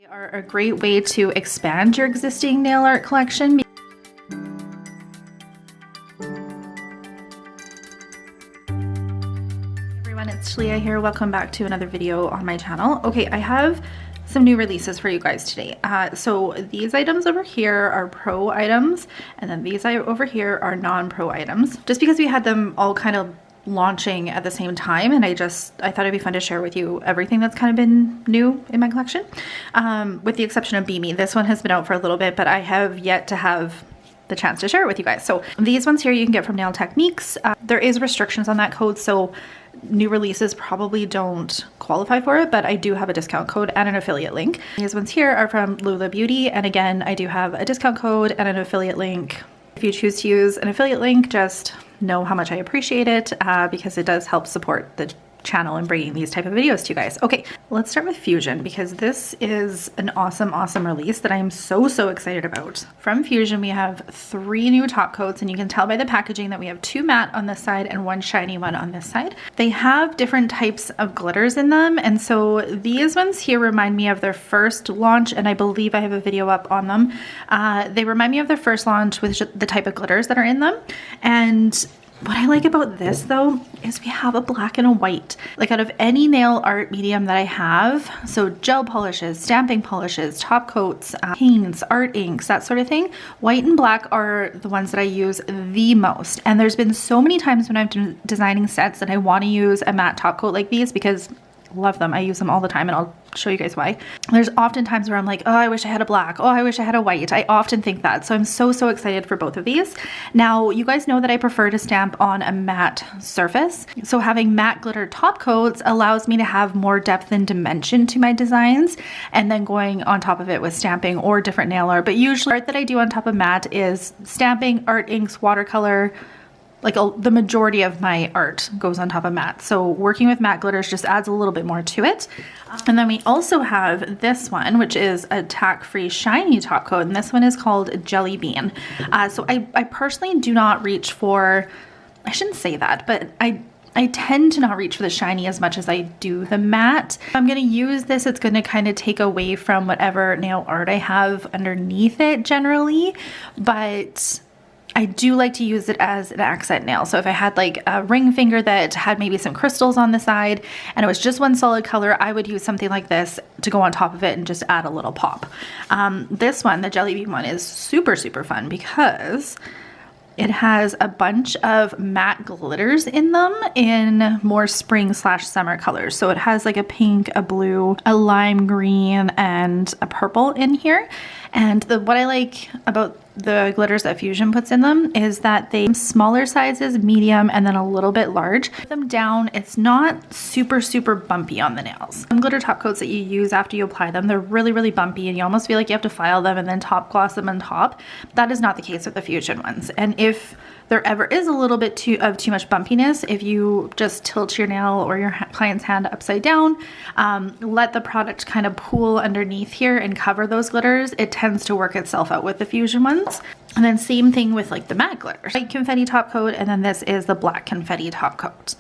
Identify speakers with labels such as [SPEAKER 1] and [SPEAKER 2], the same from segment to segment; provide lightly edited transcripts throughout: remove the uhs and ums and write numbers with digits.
[SPEAKER 1] They are a great way to expand your existing nail art collection. Everyone, it's Talia here. Welcome back to another video on my channel. Okay, I have some new releases for you guys today. So these items over here are pro items, and then these over here are non-pro items. Just because we had them all kind of launching at the same time, and I thought it'd be fun to share with you everything that's kind of been new in my collection, with the exception of Bemi. This one has been out for a little bit, but I have yet to have the chance to share it with you guys. So these ones here you can get from Nail Techniques. There is restrictions on that code, so new releases probably don't qualify for it, but I do have a discount code and an affiliate link. These ones here are from Lula Beauty, and again, I do have a discount code and an affiliate link. If you choose to use an affiliate link, just know how much I appreciate it, because it does help support the channel and bringing these type of videos to you guys. Okay, let's start with Fuzion, because this is an awesome release that I'm so excited about. From Fuzion, we have 3 new top coats, and you can tell by the packaging that we have 2 matte on this side and 1 shiny one on this side. They have different types of glitters in them, and so these ones here remind me of their first launch, and I believe I have a video up on them. They remind me of their first launch with the type of glitters that are in them. And what I like about this though is we have a black and a white. Like, out of any nail art medium that I have, so gel polishes, stamping polishes, top coats, paints, art inks, that sort of thing, white and black are the ones that I use the most. And there's been so many times when I've been designing sets that I want to use a matte top coat like these, because I love them. I use them all the time, and I'll show you guys why. There's often times where I'm like, oh, I wish I had a black. Oh, I wish I had a white. I often think that. So I'm so excited for both of these. Now, you guys know that I prefer to stamp on a matte surface. So having matte glitter top coats allows me to have more depth and dimension to my designs, and then going on top of it with stamping or different nail art. But usually art that I do on top of matte is stamping, art inks, watercolor. Like the majority of my art goes on top of matte. So working with matte glitters just adds a little bit more to it. And then we also have this one, which is a tack-free shiny top coat. And this one is called Jelly Bean. So I personally do not reach for, I shouldn't say that, but I tend to not reach for the shiny as much as I do the matte. If I'm gonna use this, it's gonna kind of take away from whatever nail art I have underneath it generally, but I do like to use it as an accent nail. So if I had like a ring finger that had maybe some crystals on the side and it was just one solid color, I would use something like this to go on top of it and just add a little pop. This one, the Jelly Bean one, is super fun because it has a bunch of matte glitters in them in more spring/summer colors. So it has like a pink, a blue, a lime green, and a purple in here. And what I like about the glitters that Fuzion puts in them is that they smaller sizes, medium, and then a little bit large. Put them down, it's not super bumpy on the nails. Some glitter top coats that you use after you apply them, they're really bumpy, and you almost feel like you have to file them and then top gloss them on top. That is not the case with the Fuzion ones. And if there ever is a little bit too much bumpiness, if you just tilt your nail or your client's hand upside down, let the product kind of pool underneath here and cover those glitters, it tends to work itself out with the Fuzion ones. And then same thing with like the matte glitters. White confetti top coat, and then this is the black confetti top coat.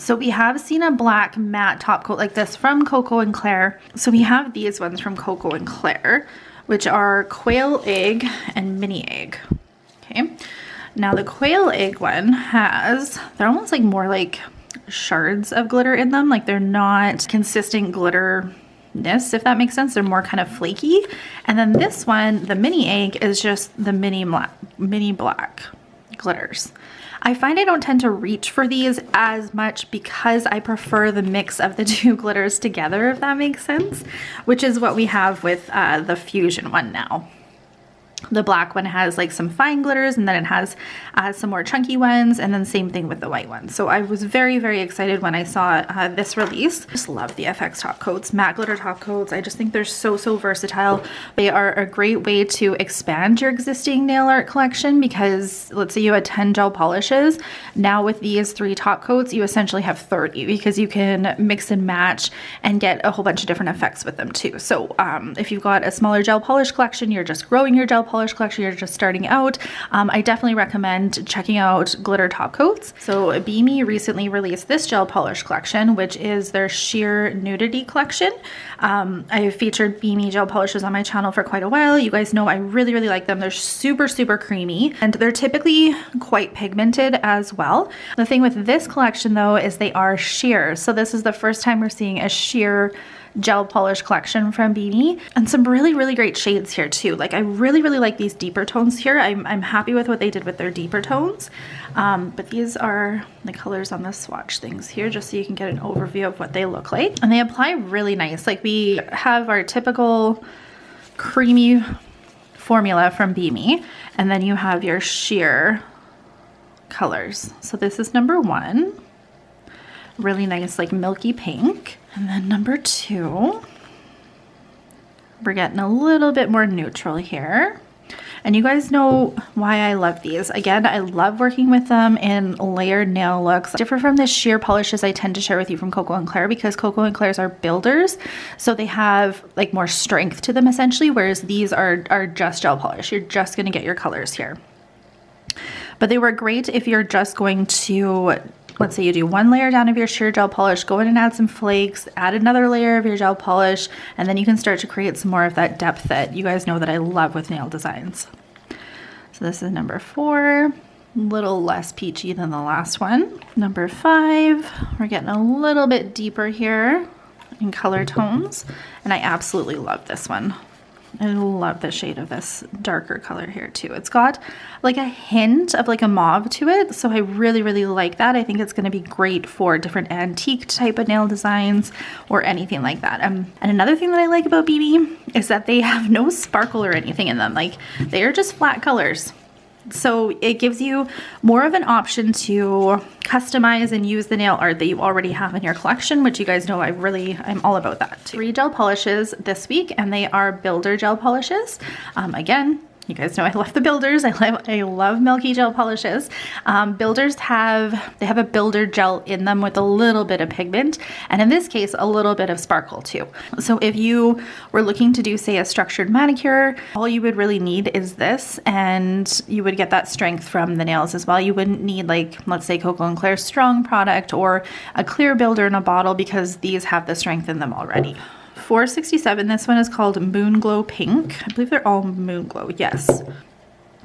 [SPEAKER 1] So we have seen a black matte top coat like this from Coco & Claire. So we have these ones from Coco & Claire, which are Quail Egg and Mini Egg. Okay. Now the Quail Egg one they're almost like more like shards of glitter in them. Like, they're not consistent glitterness, if that makes sense. They're more kind of flaky. And then this one, the Mini Egg, is just the mini black glitters. I find I don't tend to reach for these as much because I prefer the mix of the 2 glitters together, if that makes sense, which is what we have with the Fuzion one now. The black one has like some fine glitters, and then it has some more chunky ones, and then same thing with the white one. So I was very excited when I saw this release. Just love the FX top coats, matte glitter top coats. I just think they're so versatile. They are a great way to expand your existing nail art collection, because let's say you had 10 gel polishes. Now with these 3 top coats, you essentially have 30, because you can mix and match and get a whole bunch of different effects with them too. So if you've got a smaller gel polish collection, you're just growing your gel polish collection, you're just starting out, I definitely recommend checking out glitter top coats. So Bemi recently released this gel polish collection, which is their sheer nudity collection. I've featured Bemi gel polishes on my channel for quite a while. You guys know I really, really like them. They're super, super creamy, and they're typically quite pigmented as well. The thing with this collection though is they are sheer. So this is the first time we're seeing a sheer gel polish collection from Bemi, and some really, really great shades here too. Like I really, really like these deeper tones here. I'm happy with what they did with their deeper tones. But these are the colors on the swatch things here, just so you can get an overview of what they look like. And they apply really nice. Like we have our typical creamy formula from Bemi, and then you have your sheer colors. So this is number 1. Really nice, like milky pink. And then number 2, we're getting a little bit more neutral here. And you guys know why I love these. Again, I love working with them in layered nail looks. Different from the sheer polishes I tend to share with you from Coco & Claire, because Coco & Claire's are builders. So they have like more strength to them essentially, whereas these are just gel polish. You're just gonna get your colors here. But they work great if you're just going to, let's say you do 1 layer down of your sheer gel polish, go in and add some flakes, add another layer of your gel polish, and then you can start to create some more of that depth that you guys know that I love with nail designs. So this is number 4, a little less peachy than the last one. Number 5, we're getting a little bit deeper here in color tones, and I absolutely love this one. I love the shade of this darker color here too. It's got like a hint of like a mauve to it, so I really, really like that. I think it's going to be great for different antique type of nail designs or anything like that. And another thing that I like about Bemi is that they have no sparkle or anything in them. Like they are just flat colors. So it gives you more of an option to customize and use the nail art that you already have in your collection, which you guys know I'm all about that. 3 gel polishes this week, and they are builder gel polishes. Again, you guys know I love the builders. I love milky gel polishes. Builders have a builder gel in them with a little bit of pigment, and in this case a little bit of sparkle too. So if you were looking to do, say, a structured manicure, all you would really need is this, and you would get that strength from the nails as well. You wouldn't need, like, let's say Coco & Claire's strong product or a clear builder in a bottle, because these have the strength in them already. $4.67. This one is called Moon Glow Pink. I believe they're all Moon Glow, yes.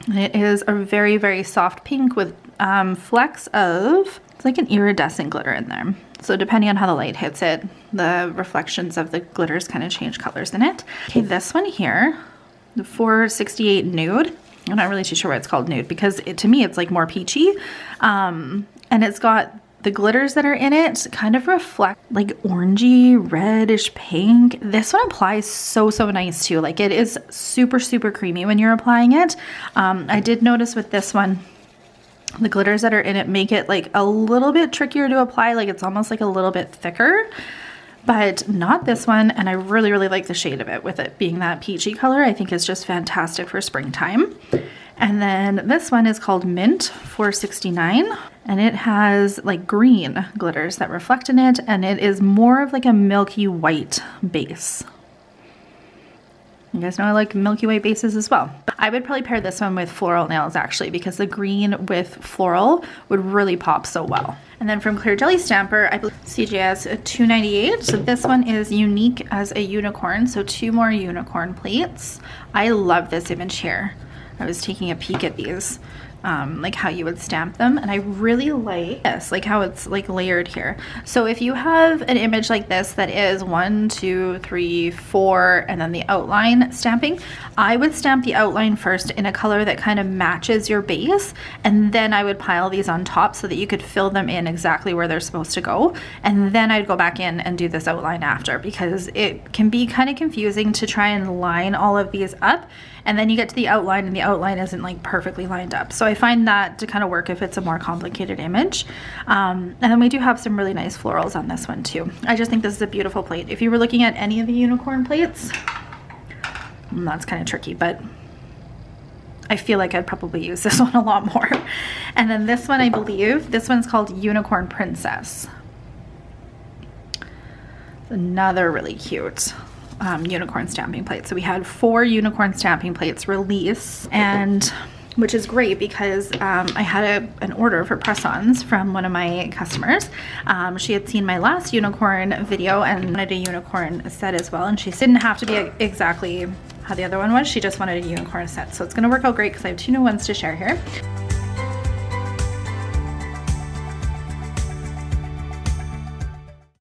[SPEAKER 1] And it is a very, very soft pink with flecks of, it's like an iridescent glitter in there. So depending on how the light hits it, the reflections of the glitters kind of change colors in it. Okay, this one here, the $4.68 Nude. I'm not really too sure why it's called Nude, because to me it's like more peachy. And it's got the glitters that are in it kind of reflect like orangey, reddish pink. This one applies so nice too. Like it is super, super creamy when you're applying it. I did notice with this one, the glitters that are in it make it like a little bit trickier to apply. Like it's almost like a little bit thicker, but not this one. And I really, really like the shade of it, with it being that peachy color. I think it's just fantastic for springtime. And then this one is called Mint, $4.69, and it has like green glitters that reflect in it, and it is more of like a milky white base. You guys know I like milky white bases as well. I would probably pair this one with floral nails actually, because the green with floral would really pop so well. And then from Clear Jelly Stamper, I believe CJS $2.98. So this one is unique as a unicorn, so 2 more unicorn plates. I love this image here. I was taking a peek at these, like how you would stamp them, and I really like this, like how it's like layered here. So if you have an image like this that is 1, 2, 3, 4, and then the outline stamping, I would stamp the outline first in a color that kind of matches your base, and then I would pile these on top so that you could fill them in exactly where they're supposed to go. And then I'd go back in and do this outline after, because it can be kind of confusing to try and line all of these up, and then you get to the outline and the outline isn't like perfectly lined up. So I find that to kind of work if it's a more complicated image. And then we do have some really nice florals on this one too. I just think this is a beautiful plate. If you were looking at any of the unicorn plates, that's kind of tricky, but I feel like I'd probably use this one a lot more. And then this one, I believe, this one's called Unicorn Princess. Another really cute unicorn stamping plates. So we had 4 unicorn stamping plates release, and which is great because I had an order for press-ons from one of my customers. She had seen my last unicorn video and wanted a unicorn set as well, and she didn't have to be exactly how the other one was. She just wanted a unicorn set. So it's gonna work out great because I have 2 new ones to share here.